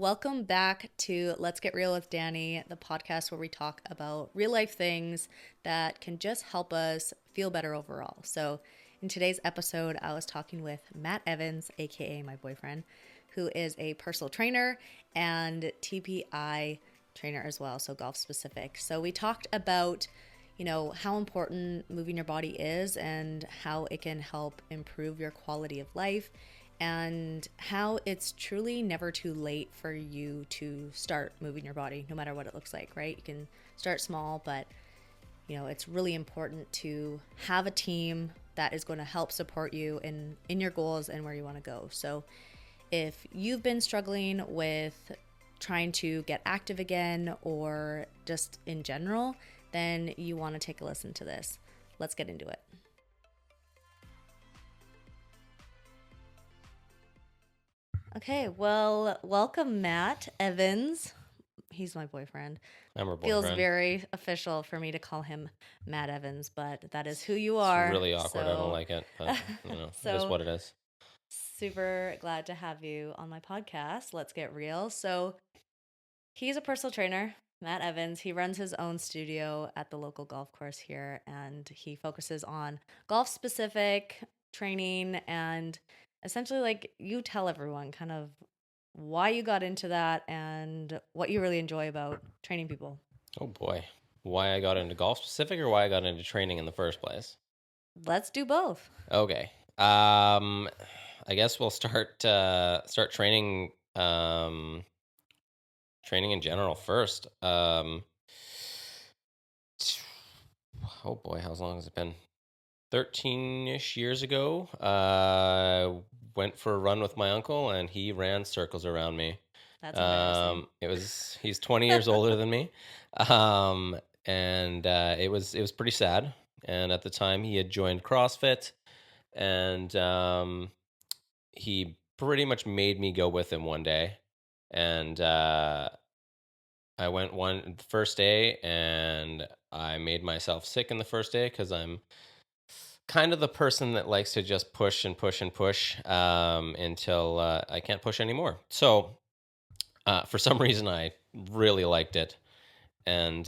welcome back to Let's Get Real with Dani, the podcast where we talk about real life things that can just help us feel better overall. So, in today's episode, I was talking with Matt Evans, aka my boyfriend, who is a personal trainer and TPI trainer as well, so golf specific. So, we talked about how important moving your body is and how it can help improve your quality of life, and how it's truly never too late for you to start moving your body, no matter what it looks like, right? You can start small, but it's really important to have a team that is going to help support you in your goals and where you want to go. So if you've been struggling with trying to get active again or just in general, then you want to take a listen to this. Let's get into it. Okay, well, welcome Matt Evans. He's my boyfriend. I'm her boyfriend. Feels very official for me to call him Matt Evans, but that is who you are. It's really awkward. I don't like it, but it is what it is. Super glad to have you on my podcast. Let's get real. So he's a personal trainer, Matt Evans. He runs his own studio at the local golf course here, and he focuses on golf specific training. And essentially, like, you tell everyone kind of why you got into that and what you really enjoy about training people. Oh boy. Why I got into golf specific or why I got into training in the first place? Let's do both. Okay. I guess we'll start training training in general first. Oh boy, how long has it been? 13-ish years ago, went for a run with my uncle, and he ran circles around me. That's embarrassing. He's 20 years older than me, and it was pretty sad. And at the time, he had joined CrossFit, and he pretty much made me go with him one day. And I went the first day, and I made myself sick in the first day because I'm kind of the person that likes to just push and push and push until I can't push anymore. So for some reason, I really liked it and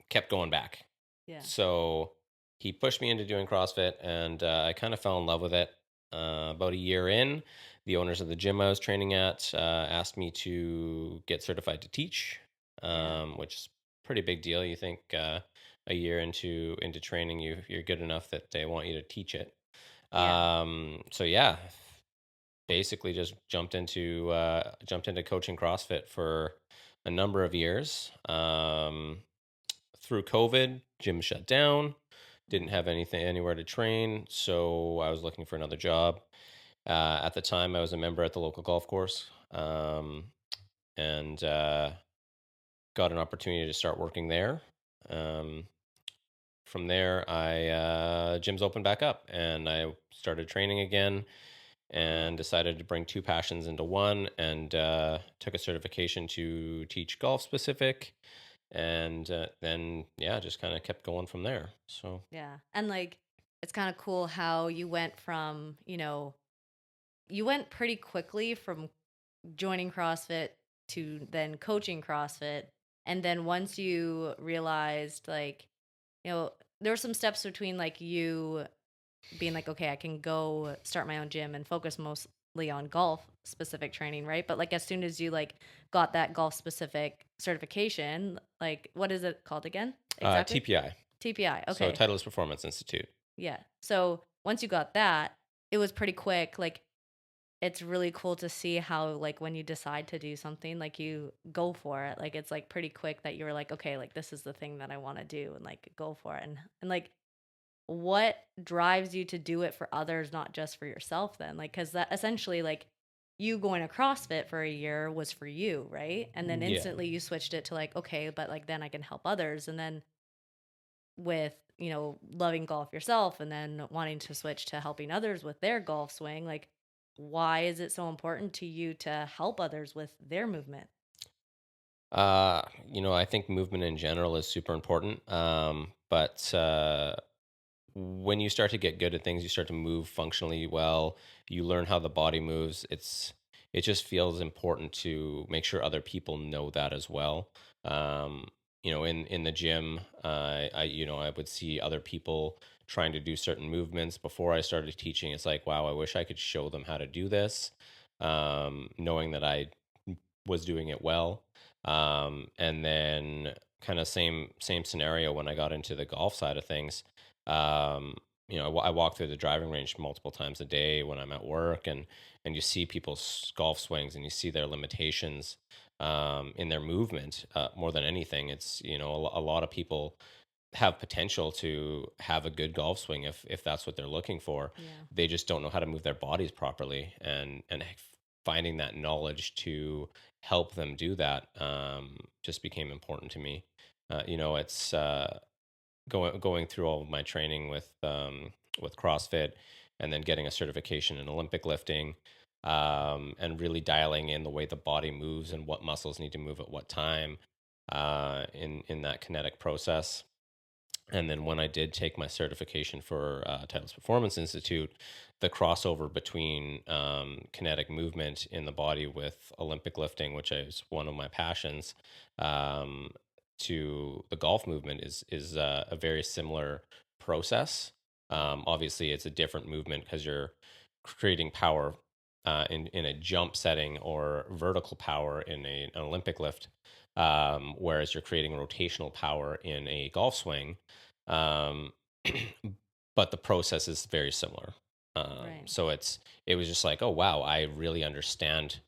kept going back. Yeah. So he pushed me into doing CrossFit, and I kind of fell in love with it. About a year in, the owners of the gym I was training at asked me to get certified to teach, which is a pretty big deal. You think a year into training, you're good enough that they want you to teach it. Yeah. So yeah, basically just jumped into coaching CrossFit for a number of years. Through COVID, gym shut down. Didn't have anywhere to train, so I was looking for another job. At the time, I was a member at the local golf course, and got an opportunity to start working there. From there, gyms opened back up, and I started training again, and decided to bring two passions into one, and took a certification to teach golf specific, and then just kind of kept going from there. So Yeah. And like, it's kind of cool how you went from, you went pretty quickly from joining CrossFit to then coaching CrossFit. And then once you realized, like, there were some steps between like you being like, okay, I can go start my own gym and focus mostly on golf specific training, right? But like as soon as you like got that golf specific certification, like what is it called again? Exactly. TPI. TPI. So Okay. Titleist Performance Institute. Yeah. So once you got that, it was pretty quick. Like it's really cool to see how like when you decide to do something, like you go for it. Like it's like pretty quick that you were like, okay, like this is the thing that I want to do, and like go for it. And like what drives you to do it for others, not just for yourself then? Like cuz that essentially like you going to CrossFit for a year was for you, right? And then Yeah. instantly you switched it to like, okay, but like then I can help others. And then with loving golf yourself and then wanting to switch to helping others with their golf swing, like why is it so important to you to help others with their movement? I think movement in general is super important. But when you start to get good at things, you start to move functionally well. You learn how the body moves. it just feels important to make sure other people know that as well. Um, in the gym, I would see other people trying to do certain movements before I started teaching. It's like, wow, I wish I could show them how to do this, knowing that I was doing it well. And then kind of same scenario when I got into the golf side of things. Um, I walk through the driving range multiple times a day when I'm at work, and you see people's golf swings and you see their limitations in their movement. More than anything, it's a lot of people have potential to have a good golf swing if that's what they're looking for. Yeah. They just don't know how to move their bodies properly, and finding that knowledge to help them do that just became important to me. It's going through all of my training with CrossFit, and then getting a certification in Olympic lifting, and really dialing in the way the body moves and what muscles need to move at what time in that kinetic process. And then when I did take my certification for Titleist Performance Institute, the crossover between kinetic movement in the body with Olympic lifting, which is one of my passions, um, to the golf movement is a very similar process. Obviously, it's a different movement because you're creating power in a jump setting, or vertical power in an Olympic lift, whereas you're creating rotational power in a golf swing, um, but the process is very similar. Right. So it was just like, oh wow, I really understand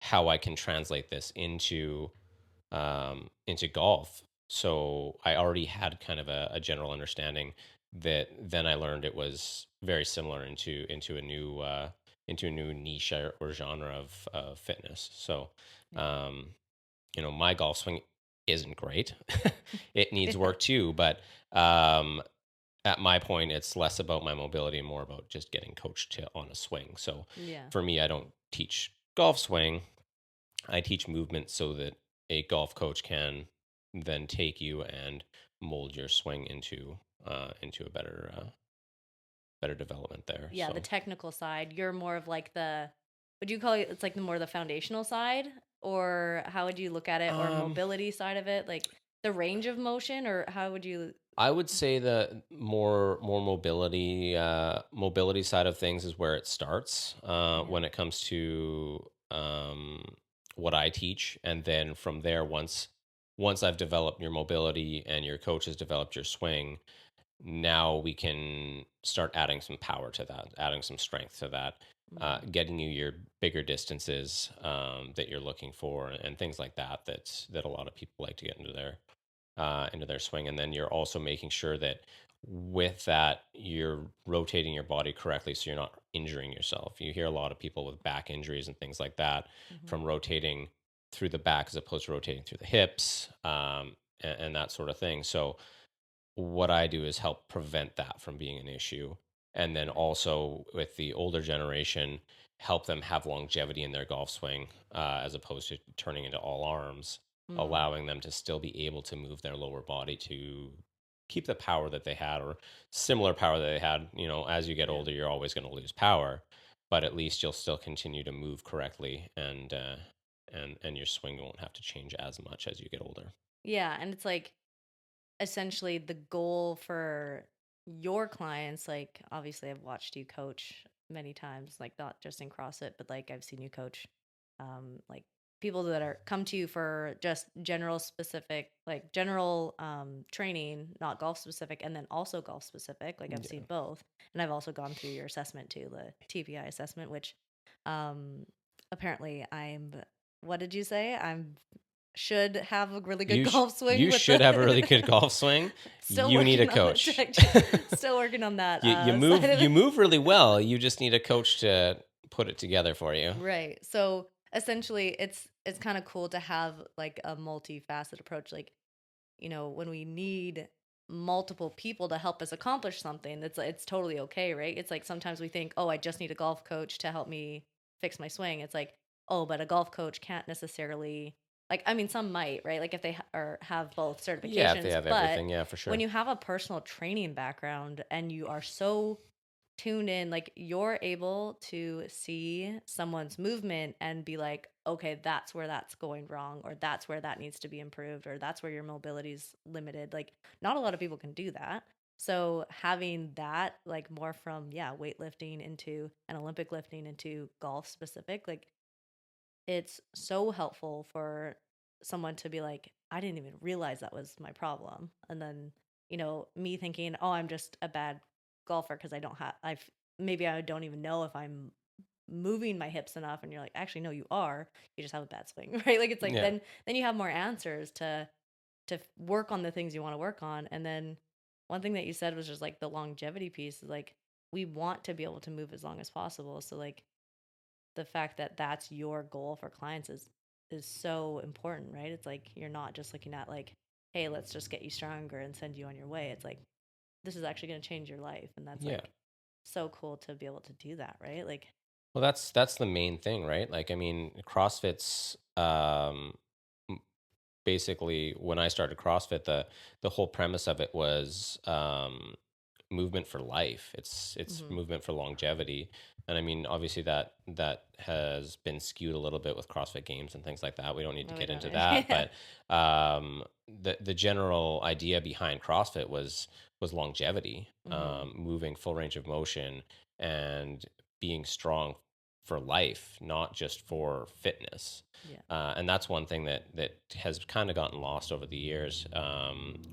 how I can translate this into golf. So I already had kind of a general understanding that then I learned it was very similar into a new niche or genre of fitness. So Yeah. um, my golf swing isn't great. It needs Yeah. work too, but um, at my point, it's less about my mobility and more about just getting coached on a swing. So Yeah. for me, I don't teach golf swing. I teach movement so that a golf coach can then take you and mold your swing into a better development there. Yeah, the So technical side. You're more of like would you call it, it's like the more the foundational side? Or how would you look at it? Or um, mobility side of it? Like the range of motion? Or how would you? I would say the more mobility side of things is where it starts Yeah. when it comes to what I teach, and then from there, once I've developed your mobility and your coach has developed your swing, now we can start adding some power to that, adding some strength to that, Mm-hmm. getting you your bigger distances that you're looking for, and things like that. That a lot of people like to get into their swing. And then you're also making sure that with that, you're rotating your body correctly so you're not injuring yourself. You hear a lot of people with back injuries and things like that Mm-hmm. from rotating through the back as opposed to rotating through the hips, and that sort of thing. So what I do is help prevent that from being an issue. And then Right. also with the older generation, help them have longevity in their golf swing, as opposed to turning into all arms, Mm. allowing them to still be able to move their lower body to keep the power that they had, or similar power that they had. As you get Yeah. older, you're always going to lose power, but at least you'll still continue to move correctly, and your swing won't have to change as much as you get older. Yeah. And it's like essentially the goal for your clients. Like, obviously, I've watched you coach many times, like, not just in CrossFit, but like, I've seen you coach, like, people that are come to you for just general specific, like general training, not golf specific, and then also golf specific. Like, I've Yeah. seen both. And I've also gone through your assessment too, the TPI assessment, which um apparently I'm, what did you say? I'm should have a really good golf swing You with should have a really the good golf swing. still You need a working on it. coach. Still working on that You side move of you it. move really well. You just need a coach to put it together for you. Right. So essentially it's kind of cool to have like a multifaceted approach. Like, when we need multiple people to help us accomplish something, it's totally okay, right? It's like sometimes we think, "Oh, I just need a golf coach to help me fix my swing." It's like, "Oh, but a golf coach can't necessarily, like, I mean, some might, right? Like if they have both Yeah, if they certifications, have but everything, yeah, for when sure. you have a personal training background and you are so tune in, like you're able to see someone's movement and be like, okay, that's where that's going wrong, or that's where that needs to be improved, or that's where your mobility is limited. Like, not a lot of people can do that. So having that, like more from, yeah, weightlifting into and Olympic lifting into golf specific, like it's so helpful for someone to be like, I didn't even realize that was my problem. And then, me thinking, oh, I'm just a bad golfer because maybe I don't even know if I'm moving my hips enough. And you're like, actually, no, you are. You just have a bad swing, right? Like it's like Yeah. then you have more answers to work on the things you want to work on. And then one thing that you said was just like the longevity piece is like we want to be able to move as long as possible. So like the fact that that's your goal for clients is so important, right? It's like you're not just looking at like, hey, let's just get you stronger and send you on your way. It's like this is actually going to change your life, and that's Yeah. like so cool to be able to do that, right? Like, Well, that's the main thing, right? Like, I mean, CrossFit's basically when I started CrossFit, the whole premise of it was movement for life. It's mm-hmm. movement for longevity, and I mean, obviously that has been skewed a little bit with CrossFit Games and things like that. We don't need to No, we get don't. into that, Yeah. but the general idea behind CrossFit was longevity, Mm-hmm. moving full range of motion and being strong for life, not just for fitness. Yeah. And that's one thing that has kind of gotten lost over the years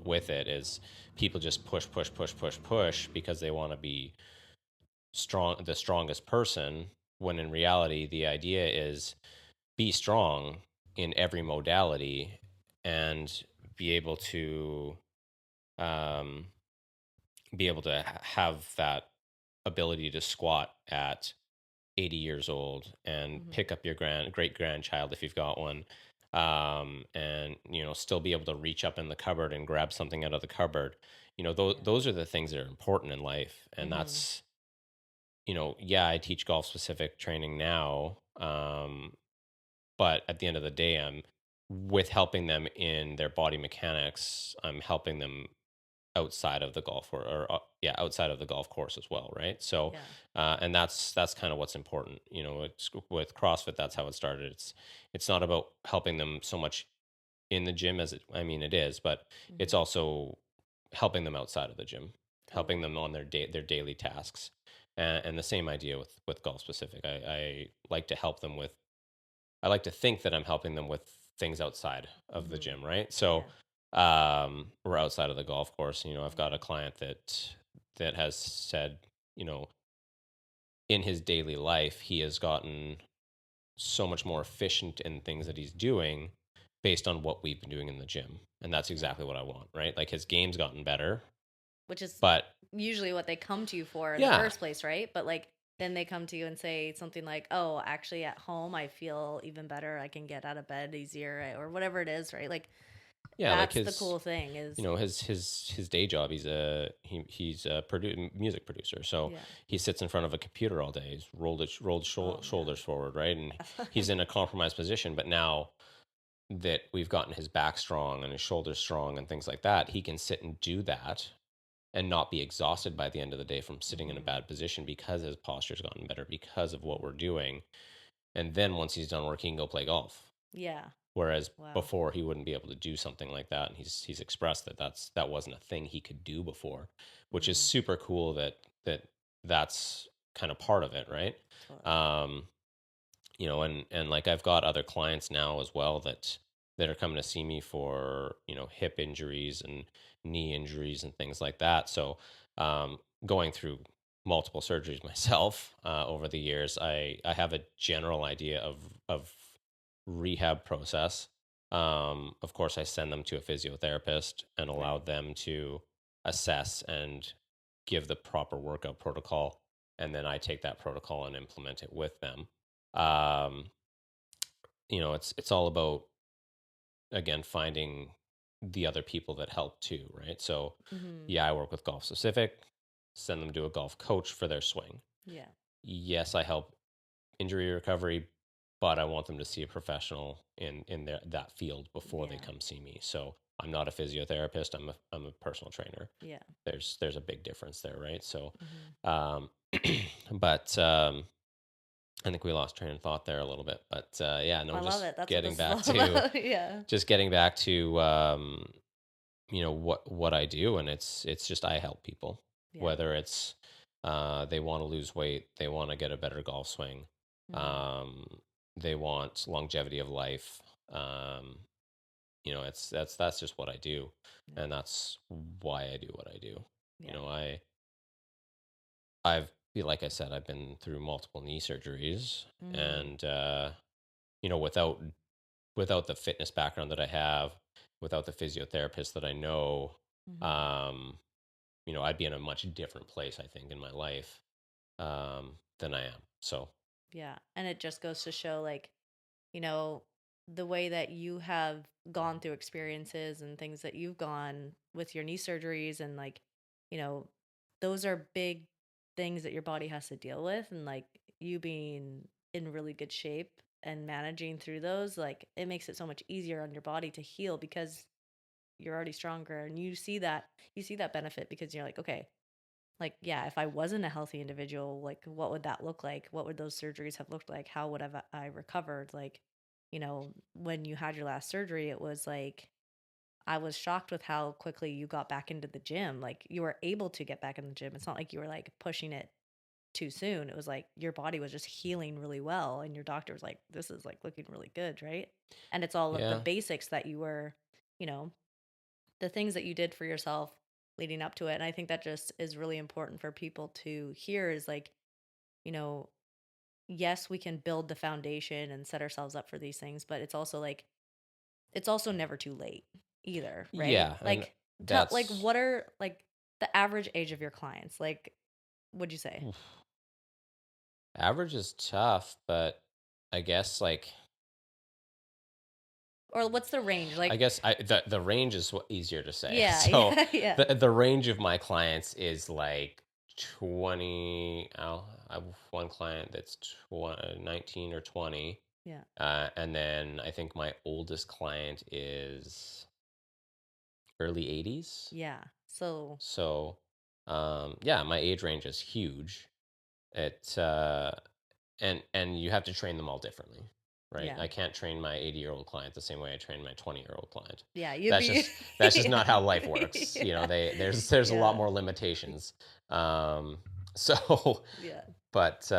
with it is people just push, push, push, push, push because they want to be the strongest person. When in reality, the idea is be strong in every modality and be able to um, have that ability to squat at 80 years old and Mm-hmm. pick up your great grandchild if you've got one, and still be able to reach up in the cupboard and grab something out of the cupboard. Yeah. Those are the things that are important in life, and Mm-hmm. that's yeah, I teach golf specific training now, but at the end of the day, I'm with helping them in their body mechanics. I'm helping them outside of the golf or yeah, outside of the golf course as well, right? So Yeah. and that's kind of what's important. It's with CrossFit, that's how it started. It's not about helping them so much in the gym as I mean it is, but it's Mm-hmm. also helping them outside of the gym, helping Totally. them on their daily tasks. And the same idea with golf specific. I like to help them with I like to think that I'm helping them with things outside of the Mm-hmm. gym, right? So, Yeah. or outside of the golf course. I've got Yeah. a client that has said, you know, in his daily life, he has gotten so much more efficient in things that he's doing based on what we've been doing in the gym. And that's Yeah. exactly what I want, right? Like his game's gotten better, Which is but usually what they come to you for in the yeah, first place, right? But like then they come to you and say something like, "Oh, actually at home I feel even better. I can get out of bed easier or whatever it is," right? Like yeah, like that's the his cool thing is his day job, he's a music producer, so yeah. he sits in front of a computer all day. He's Oh shoulders forward, right, and man. he's in a compromised position. But now that we've gotten his back strong and his shoulders strong and things like that, he can sit and do that and not be exhausted by the end of the day from sitting in a hmm bad position because his posture's gotten better because of what we're doing. And then once he's done work, he can go play golf. Yeah. Whereas Wow. before he wouldn't be able to do something like that, and he's expressed that wasn't a thing he could do before, which is hmm super cool that's kind of part of it, right? Totally. Um, and like I've got other clients now as well that are coming to see me for hip injuries and knee injuries and things like that. So going through multiple surgeries myself over the years, I have a general idea of rehab process. Of course, I send them to a physiotherapist and allow Right. them to assess and give the proper workout protocol, and then I take that protocol and implement it with them. um it's all about, again, finding the other people that help too, right? So hmm yeah, I work with golf specific, send them to a golf coach for their swing. Yeah. Yes, I help injury recovery, but I want them to see a professional in that field before they Yeah. come see me. So I'm not a physiotherapist, I'm a personal trainer. Yeah. There's a big difference there, right? So hmm um But I think we lost train of thought there a little bit. But yeah, no, I love it. That's what getting this is back all to about. Yeah. just getting back to what I do, and it's just I help people, Yeah. whether it's they want to lose weight, they want to get a better golf swing, Hmm. um, they want longevity of life. It's that's just what I do, Yeah. and that's why I do what I do. You Yeah. know, I've like I said, I've been through multiple knee surgeries, Mm. and without the fitness background that I have, without the physiotherapist that I know, Hmm. um, I'd be in a much different place, I think, in my life than I am. So, Yeah. And it just goes to show, like, you know, the way that you have gone through experiences and things that you've gone with your knee surgeries and like, you know, those are big things that your body has to deal with, and like you being in really good shape and managing through those, like it makes it so much easier on your body to heal because you're already stronger, and you see that benefit because you're like, okay, like, yeah, if I wasn't a healthy individual, like, what would that look like? What would those surgeries have looked like? How would have I recovered? Like, when you had your last surgery, it was like, I was shocked with how quickly you got back into the gym. Like, you were able to get back in the gym. It's not like you were like pushing it too soon. It was like your body was just healing really well. And your doctor was like, this is like looking really good, right? And it's all of the yeah, basics that you were, you know, the things that you did for yourself leading up to it. And I think that just is really important for people to hear is like, you know, yes, we can build the foundation and set ourselves up for these things, but it's also like, it's also never too late either, right? yeah, and Like, like, that's what are like the average age of your clients? Like, what'd you say? oof, average is tough, but I guess like Or what's the range? Like, the range is easier to say. yeah, So yeah, yeah, the range of my clients is like 20. I have one client that's 19 or 20. yeah, And then I think my oldest client is early 80s. yeah. So, So, yeah, my age range is huge. It and you have to train them all differently, right? yeah, I can't train my 80-year-old client the same way I train my 20-year-old client. yeah, you'd That's be, just that's just not yeah, how life works. yeah, There's a lot yeah, more limitations. So, yeah. but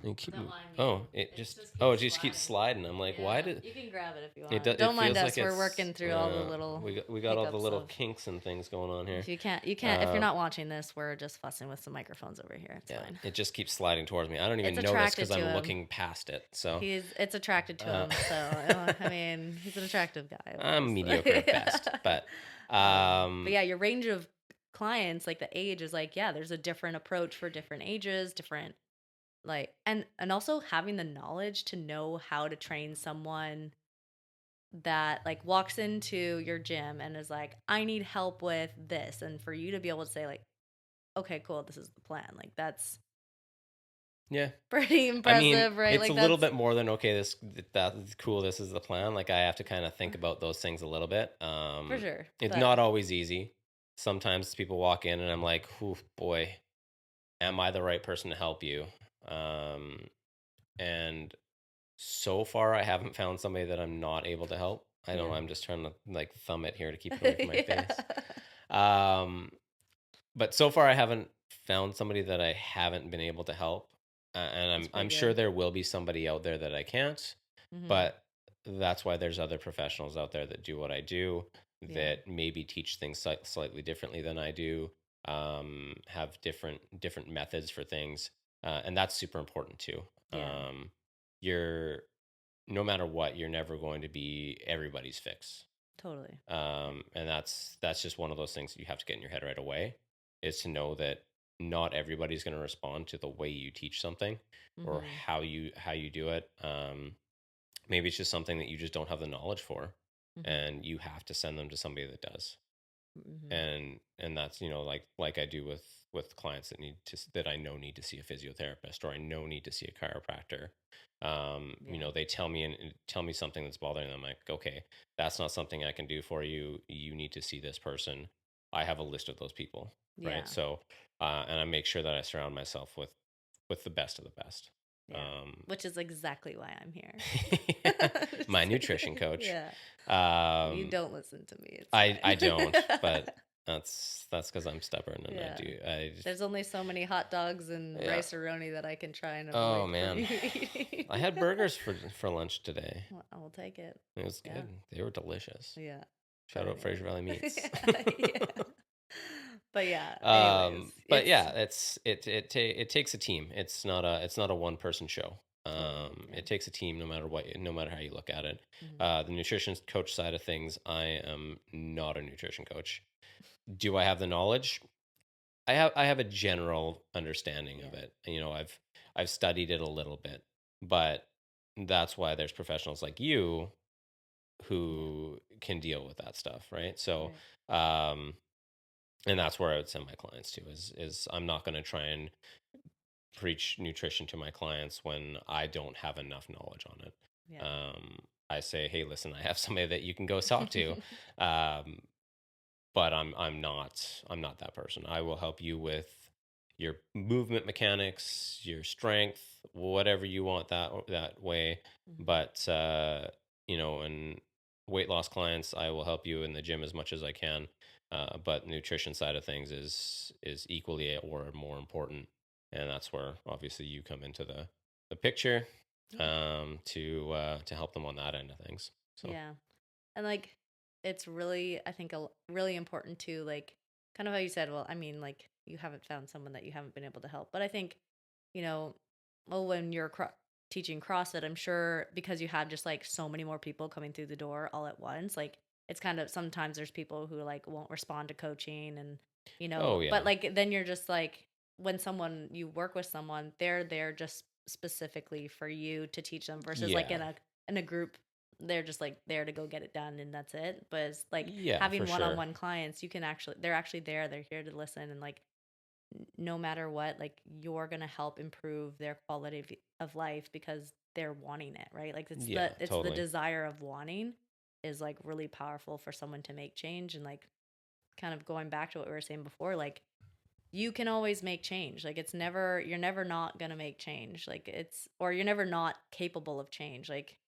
you keep Don't mind me. oh, It just it keeps just keeps sliding. sliding. I'm like, why Yeah, did you can grab it if you it? want. It Don't mind feels us. like We're it's working through all the little we got all the hiccups little of. kinks and things going on here. If you can't, if you're Uh, not watching this, we're just fussing with some microphones over here. It's yeah, fine. it just keeps sliding towards me. I don't It's even notice attracted because to I'm him. looking past it. So, It's attracted to uh, him. So I mean, he's an attractive guy, of I'm course. mediocre at best. But But yeah, your range of clients, like the age, is like, yeah, there's a different approach for different ages, different like, and also having the knowledge to know how to train someone that like walks into your gym and is like, I need help with this, and for you to be able to say like, okay, cool, this is the plan. Like, that's yeah, pretty I mean, impressive, right? it's a Like, little that's bit more than okay. That's cool. This is the plan. Like I have to kind of think about those things a little bit. for sure. It's But not always easy. Sometimes people walk in and I'm like, "Ooh, boy, am I the right person to help you?" Um, and so far, I haven't found somebody that I'm not able to help. I don't yeah. know. I'm just trying to like thumb it here to keep it away from my Yeah. face. Um, but so far I haven't found somebody that I haven't been able to help, and That's I'm pretty sure good. there will be somebody out there that I can't. Hmm. But that's why there's other professionals out there that do what I do, Yeah. that maybe teach things slightly differently than I do, have different methods for things, and that's super important too. Yeah. You're no matter what, you're never going to be everybody's fix. Totally. And that's just one of those things that you have to get in your head right away, is to know that not everybody's going to respond to the way you teach something or Hmm. how you do it. Maybe it's just something that you just don't have the knowledge for, Hmm. and you have to send them to somebody that does. Hmm. And that's like I do with clients that I know need to see a physiotherapist, or I know need to see a chiropractor. Yeah. They tell me something that's bothering them. I'm like, okay, that's not something I can do for you. You need to see this person. I have a list of those people, right? Yeah. So, and I make sure that I surround myself with with the best of the best. Yeah. Um, Which is exactly why I'm here. my Just nutrition kidding. coach. Yeah. Well, you Um, don't listen to me. It's I don't, fine. but that's because I'm stubborn and Yeah. I There's only so many hot dogs and yeah. rice-a-roni that I can try and Oh avoid from man, you eating. I had burgers for lunch today. Well, I will take it. It was Yeah. good. They were delicious. Yeah. Shout But out Fraser Valley anyways. Meats. Yeah. But yeah, anyways, But it's yeah, it takes a team. It's not a one person show. totally, yeah. It takes a team no matter what, no matter how you look at it. Hmm. The nutrition coach side of things, I am not a nutrition coach. Do I have the knowledge? I have a general understanding of Yeah. it. You know, I've studied it a little bit, but that's why there's professionals like you Yeah. who can deal with that stuff, right? So, Right. um, and that's where I would send my clients to is I'm not going to try and preach nutrition to my clients when I don't have enough knowledge on it. Yeah. Um, I say, hey, listen, I have somebody that you can go talk to, um, but I'm not that person. I will help you with your movement mechanics, your strength, whatever you want that way. Hmm. But you know, and weight loss clients, I will help you in the gym as much as I can. But nutrition side of things is equally or more important, and that's where obviously you come into the picture Yeah. to help them on that end of things. So Yeah. And like it's really I think really important to like kind of how you said, well, I mean like you haven't found someone that you haven't been able to help. But I think, you know, well when you're teaching CrossFit, I'm sure because you have just like so many more people coming through the door all at once, like it's kind of sometimes there's people who like won't respond to coaching and oh but yeah, like then you're just like when someone you work with someone, they're there just specifically for you to teach them versus like yeah, in a group they're just like there to go get it done and that's it. But it's like yeah, for having sure. one-on-one clients, you can actually they're actually there, they're here to listen and like no matter what, like you're going to help improve their quality of life because they're wanting it, right? Like Yeah, it's the totally. desire of wanting is like really powerful for someone to make change and like kind of going back to what we were saying before, like you can always make change. Like it's never you're never not going to make change. Like it's or you're never not capable of change. Like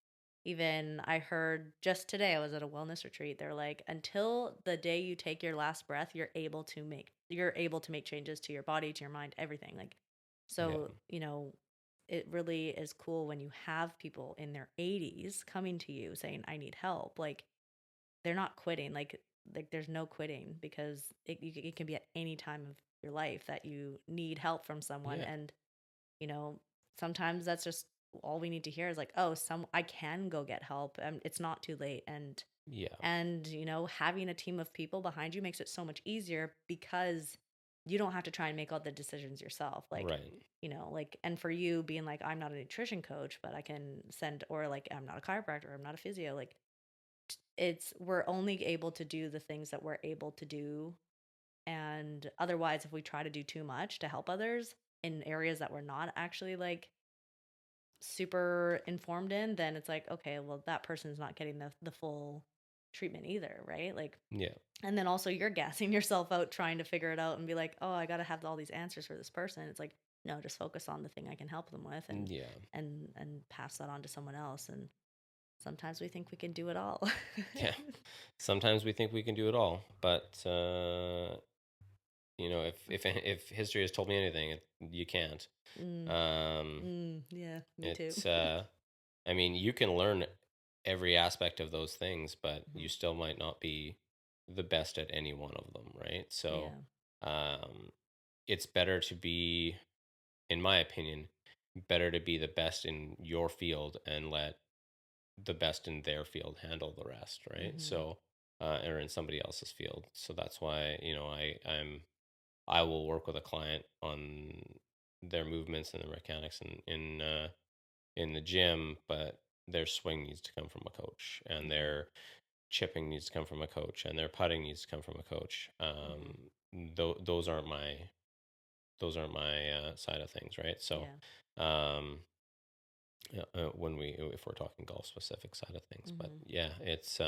even I heard just today I was at a wellness retreat. They're like until the day you take your last breath, you're able to make changes to your body, to your mind, everything. Like Yeah, so, it really is cool when you have people in their 80s coming to you saying I need help. Like they're not quitting. Like there's no quitting because it can be at any time of your life that you need help from someone yeah, and you know sometimes that's just all we need to hear is like oh some I can go get help it's not too late yeah, and having a team of people behind you makes it so much easier because you don't have to try and make all the decisions yourself like right. like and for you being like I'm not a nutrition coach but I can send or like I'm not a chiropractor I'm not a physio like it's we're only able to do the things that we're able to do and otherwise if we try to do too much to help others in areas that we're not actually like super informed in, then it's like, okay, well, that person's not getting the full treatment either, right? Like, Yeah, and then also you're gassing yourself out trying to figure it out and be like, oh, I got to have all these answers for this person. It's like, no, just focus on the thing I can help them with yeah, and pass that on to someone else. And sometimes we think we can do it all. yeah. Sometimes we think we can do it all, but you know, if history has told me anything, you can't. mm, Um, yeah, me too. it's I mean, you can learn every aspect of those things, but Hmm. you still might not be the best at any one of them, right? So, Yeah. um, it's better to be, in my opinion, better to be the best in your field and let the best in their field handle the rest, right? Hmm. So, or in somebody else's field. So that's why, you know, I will work with a client on their movements and their mechanics in the gym, but their swing needs to come from a coach, and Yeah. their chipping needs to come from a coach, and their putting needs to come from a coach. Hmm. Those aren't my side of things, right? So, Yeah. um, when we if we're talking golf specific side of things. But Mm-hmm. yeah, it's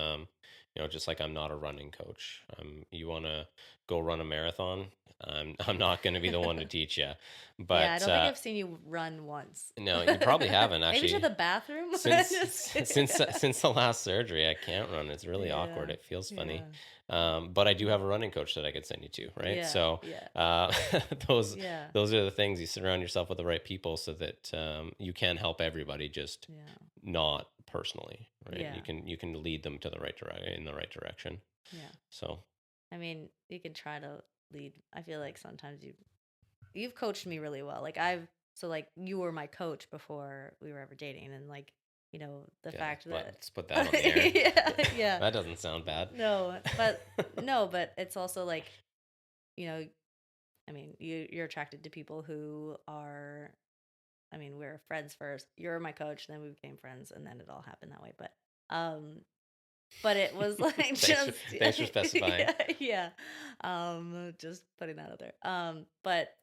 just like I'm not a running coach. You want to go run a marathon? I'm not going to be the one to teach you. Yeah, I But don't think I've seen you run once. no, you probably haven't Maybe to actually. the bathroom. Since Just kidding. since the last surgery, I can't run. It's really Yeah, awkward. It feels funny. yeah, But I do have a running coach that I could send you to, right? yeah, So yeah, uh, those yeah, those are the things. You surround yourself with the right people so that you can help everybody, just yeah, not personally, right? yeah, You can lead them to the right in the right direction. yeah. So I mean, you can try to lead. I feel like sometimes you've coached me really well. Like I've so like you were my coach before we were ever dating, and like the yeah, fact that let's put that on the air. yeah, yeah, That doesn't sound bad. no, but no, but it's also like you know, I mean, you're attracted to people who are. I mean, we are friends first. You're my coach, then we became friends, and then it all happened that way. Um, but it was like thanks for just thanks for specifying. yeah, yeah. Just putting that out there. But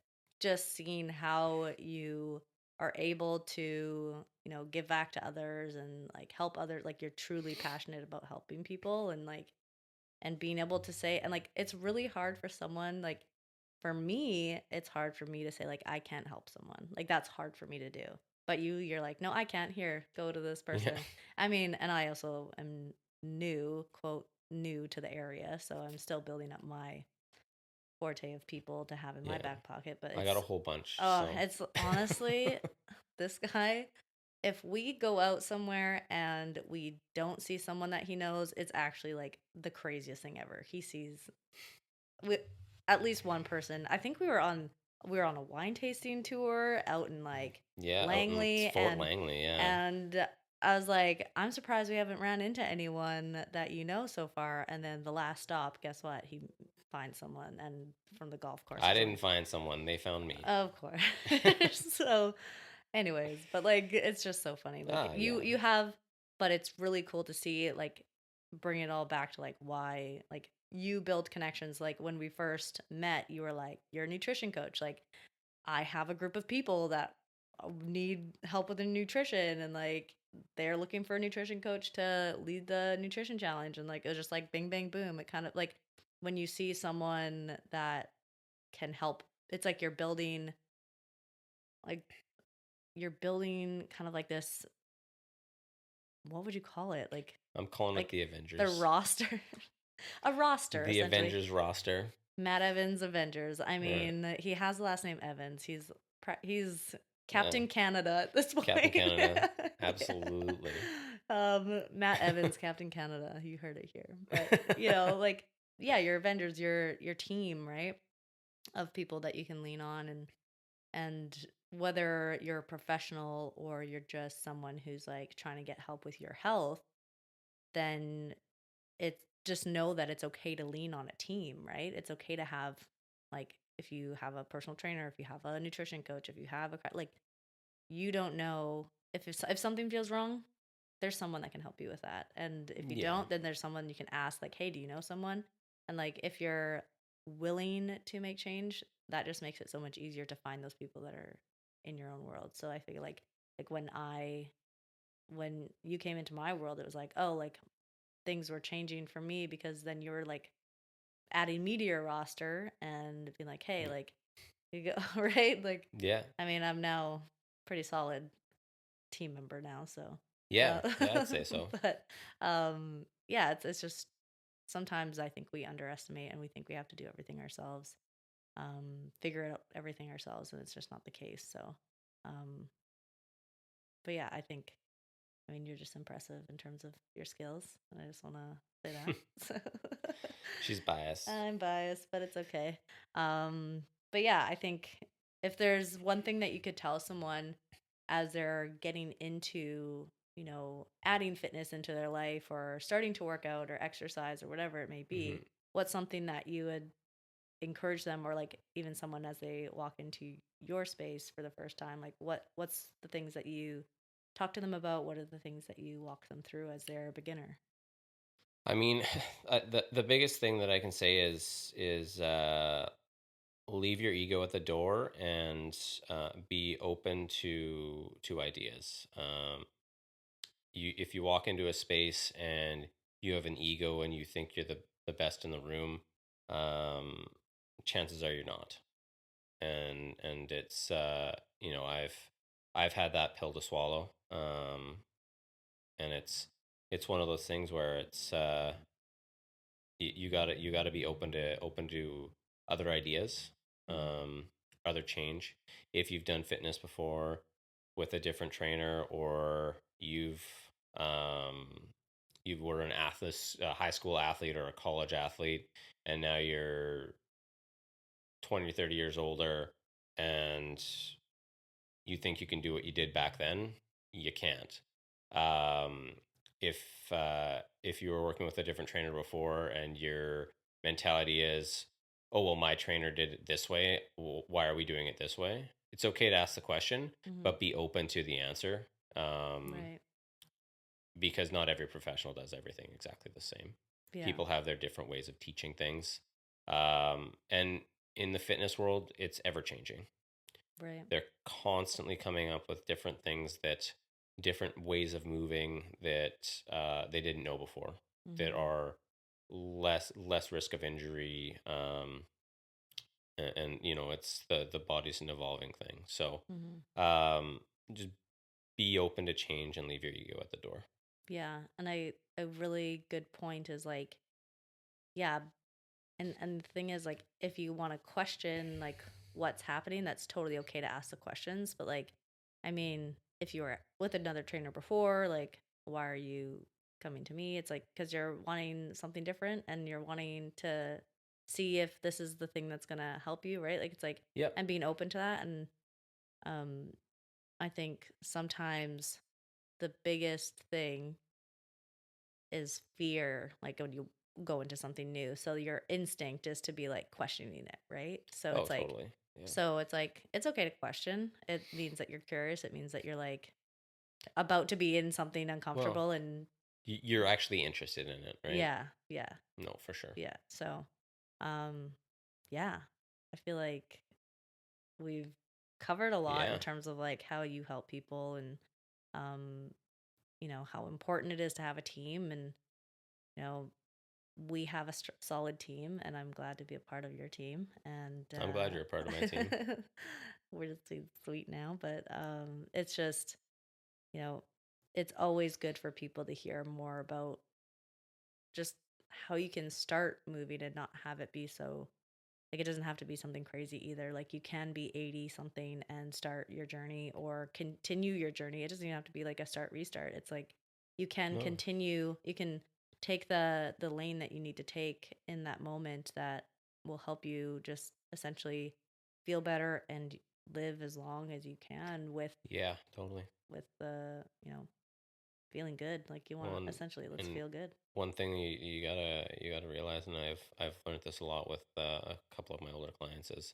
just seeing how you are able to, give back to others and like help others, like you're truly passionate about helping people and like and being able to say and like it's really hard for someone like for me it's hard for me to say like I can't help someone like that's hard for me to do but you're like no I can't here go to this Yeah, person. I mean and I also am new quote new to the area so I'm still building up my forte of people to have in my yeah. back pocket but I got a it's whole bunch. oh So it's honestly this guy if we go out somewhere and we don't see someone that he knows, it's actually like the craziest thing ever. He sees we, at least one person. I think we were on a wine tasting tour out in like yeah, out in Langley Fort Langley. Yeah. and I was like, I'm surprised we haven't ran into anyone that you know so far. And then the last stop, guess what? He finds someone and from the golf course. I It's didn't like, find someone. They found me. of course. So anyways, but like it's just so funny. Like Ah, yeah. you have but it's really cool to see like bring it all back to like why like you build connections like when we first met you were like you're a nutrition coach like I have a group of people that need help with their nutrition and like they're looking for a nutrition coach to lead the nutrition challenge and like it was just like bing bang boom it kind of like when you see someone that can help it's like like you're building kind of like this what would you call it? I'm calling it Like the the Avengers. roster, a roster The essentially. Avengers roster. Matt Evans Avengers. I Yeah. mean, he has the last name Evans. He's Yeah. Captain Canada at this Captain point. Canada. Yeah. Absolutely. Matt Evans, Captain Canada. You heard it here. But like yeah, your Avengers, your team, right? Of people that you can lean on and whether you're a professional or you're just someone who's like trying to get help with your health then it's just know that it's okay to lean on a team, right? It's okay to have like if you have a personal trainer, if you have a nutrition coach, if you have a like you don't know if something feels wrong, there's someone that can help you with that. And if you Yeah. don't, then there's someone you can ask like, "Hey, do you know someone?" And like if you're willing to make change, that just makes it so much easier to find those people that are in your own world. So I feel like when you came into my world, it was like, oh, like things were changing for me because then you were like adding me to your roster and being like, hey, like you go right. Like, Yeah. I mean, I'm now pretty solid team member now, so. Yeah. Uh, Yeah, I'd say so. but yeah, it's just sometimes I think we underestimate and we think we have to do everything ourselves, figure out everything ourselves, and it's just not the case. So, um, but yeah, I mean, you're just impressive in terms of your skills, and I just want to say that. So She's biased. I'm biased, but it's okay. But yeah, I think if there's one thing that you could tell someone as they're getting into, adding fitness into their life or starting to work out or exercise or whatever it may be, Hmm. what's something that you would encourage them or like even someone as they walk into your space for the first time like what's the things that you talk to them about what are the things that you walk them through as they're a beginner. I mean, the biggest thing that I can say is leave your ego at the door and be open to ideas. If you walk into a space and you have an ego and you think you're the best in the room, um, chances are you're not. And it's I've had that pill to swallow, and it's one of those things where it's you gotta be open to other ideas, Mm-hmm. um, other change. If you've done fitness before with a different trainer, or um, you were an athlete, a high school athlete or a college athlete, and now you're 20 or 30 years older, and you think you can do what you did back then, you can't. Um, if you were working with a different trainer before and your mentality is, oh well, my trainer did it this way, well, why are we doing it this way? It's okay to ask the question, Mm-hmm. but be open to the answer, Right. because not every professional does everything exactly the same. Yeah. People have their different ways of teaching things, and in the fitness world, it's ever changing. Right. They're constantly coming up with different ways of moving that they didn't know before, that Mm-hmm. are less risk of injury, and it's the body's an evolving thing. So Mm-hmm. um, just be open to change and leave your ego at the door. Yeah. And a really good point is like, yeah, and the thing is like if you want to question like what's happening, that's totally okay to ask the questions. But like, I mean, if you were with another trainer before, like, why are you coming to me? It's like because you're wanting something different and you're wanting to see if this is the thing that's gonna help you, right? Like it's like Yep. and being open to that. And um I think sometimes the biggest thing is fear, like when you go into something new. So your instinct is to be like questioning it, right? Oh, totally. Yeah. So it's like it's okay to question. It means that you're curious. It means that you're like about to be in something Well, uncomfortable and you're actually interested in it, right? yeah, yeah, No, for sure. yeah. So um yeah. I feel like we've covered a lot in Yeah. terms of like how you help people and um how important it is to have a team and you know we have a solid team and I'm glad to be a part of your team and I'm glad you're a part of my team. we're just being sweet now but it's just you know it's always good for people to hear more about just how you can start moving and not have it be so like it doesn't have to be something crazy either. Like you can be 80 something and start your journey or continue your journey. It doesn't even have to be like a start restart. It's like you can No. continue, you can take the lane that you need to take in that moment that will help you just essentially feel better and live as long as you can Yeah, totally. with the, feeling good. Like you want Well, to essentially let's and feel good. one thing you gotta realize, and I've learned this a lot with a couple of my older clients, is,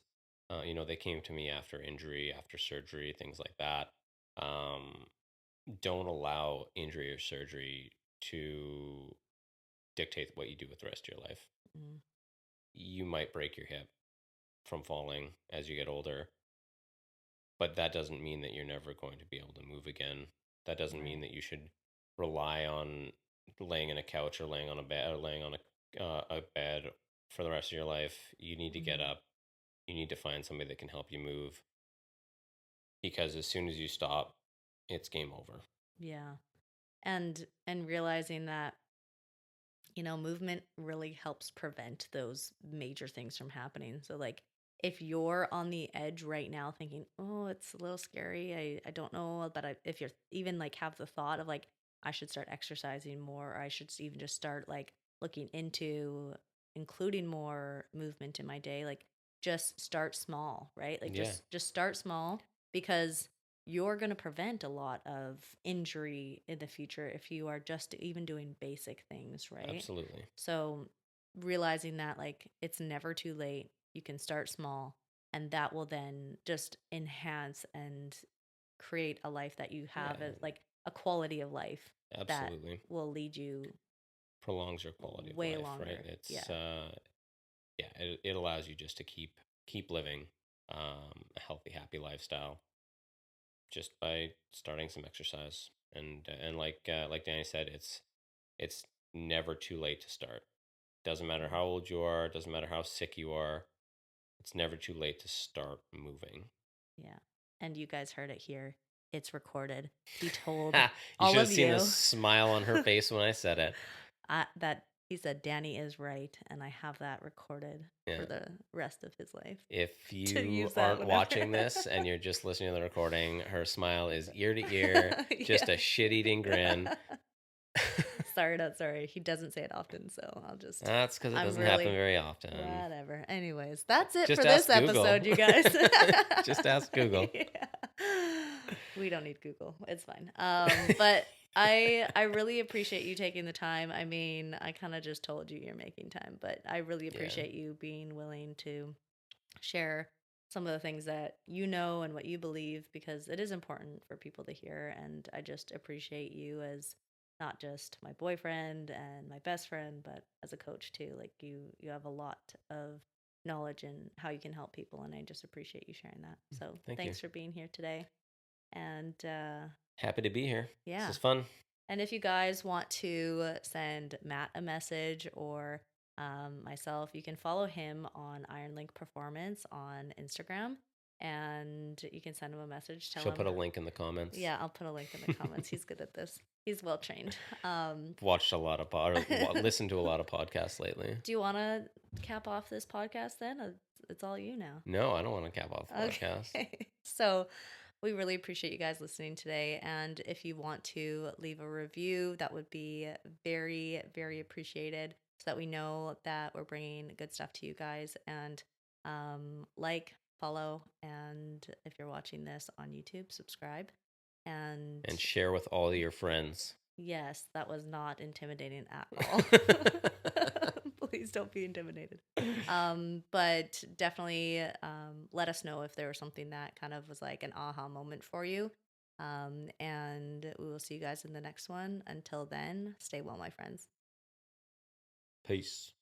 they came to me after injury, after surgery, things like that. Um, don't allow injury or surgery to dictate what you do with the rest of your life. Mm, You might break your hip from falling as you get older, but that doesn't mean that you're never going to be able to move again. That doesn't mean right. that you should rely on laying in a couch or laying on a bed or laying on a bed for the rest of your life. You need to get Hmm. up. You need to find somebody that can help you move, because as soon as you stop, it's game over. Yeah. And realizing that movement really helps prevent those major things from happening. So, like, if you're on the edge right now thinking, oh, it's a little scary, I don't know, but if you're even like have the thought of like, I should start exercising more, or I should even just start like looking into including more movement in my day, like, just start small, right? Like, Yeah, just start small because you're going to prevent a lot of injury in the future if you are just even doing basic things, right? absolutely. So realizing that like it's never too late, you can start small and that will then just enhance and create a life that you Yeah, have as like a quality of life that absolutely. will lead you Prolongs your quality of way life, right? longer. It's Yeah. yeah, it allows you just to keep keep living a healthy, happy lifestyle just by starting some exercise. And like Danny said, it's never too late to start. Doesn't matter Yeah. how old you are, doesn't matter how sick you are. It's never too late to start moving. Yeah. And you guys heard it here. It's recorded. He told You all should have of seen the you smile on her face when I said it. that he said Dani is right, and I have that recorded for Yeah. the rest of his life If to you use that aren't whenever. watching this and you're just listening to the recording, her smile is ear to ear, just Yeah. a shit eating grin. Sorry, not sorry. He doesn't say it often, so That's because it I'm doesn't happen really, very often. whatever. Anyways, that's it for Just this ask Google. episode, you guys. Just ask Google. Yeah. We don't need Google. It's fine. But I really appreciate you taking the time. I mean, I kind of just told you you're making time, but I really Yeah. appreciate you being willing to share some of the things that you know and what you believe, because it is important for people to hear. And I just appreciate you as not just my boyfriend and my best friend, but as a coach too. Like you have a lot of knowledge in how you can help people, and I just appreciate you sharing that. So Thank you. thanks for being here today. And Happy to be here. This yeah. is fun. And if you guys want to send Matt a message or myself, you can follow him on Iron Link Performance on Instagram, and you can send him a message. Tell She'll him, put a link in the comments. yeah, I'll put a link in the comments. He's good at this. He's well trained. Watched a lot of listened to a lot of podcasts lately. Do you want to cap off this podcast then? It's all you now. No, I don't want to cap off the podcast. Okay. So we really appreciate you guys listening today. And if you want to leave a review, that would be very, very appreciated, so that we know that we're bringing good stuff to you guys. And like, follow, and if you're watching this on YouTube, subscribe. And share with all your friends. yes, that was not intimidating at all. Please don't be intimidated. But definitely let us know if there was something that kind of was like an aha moment for you. And we will see you guys in the next one. Until then, stay well, my friends. Peace.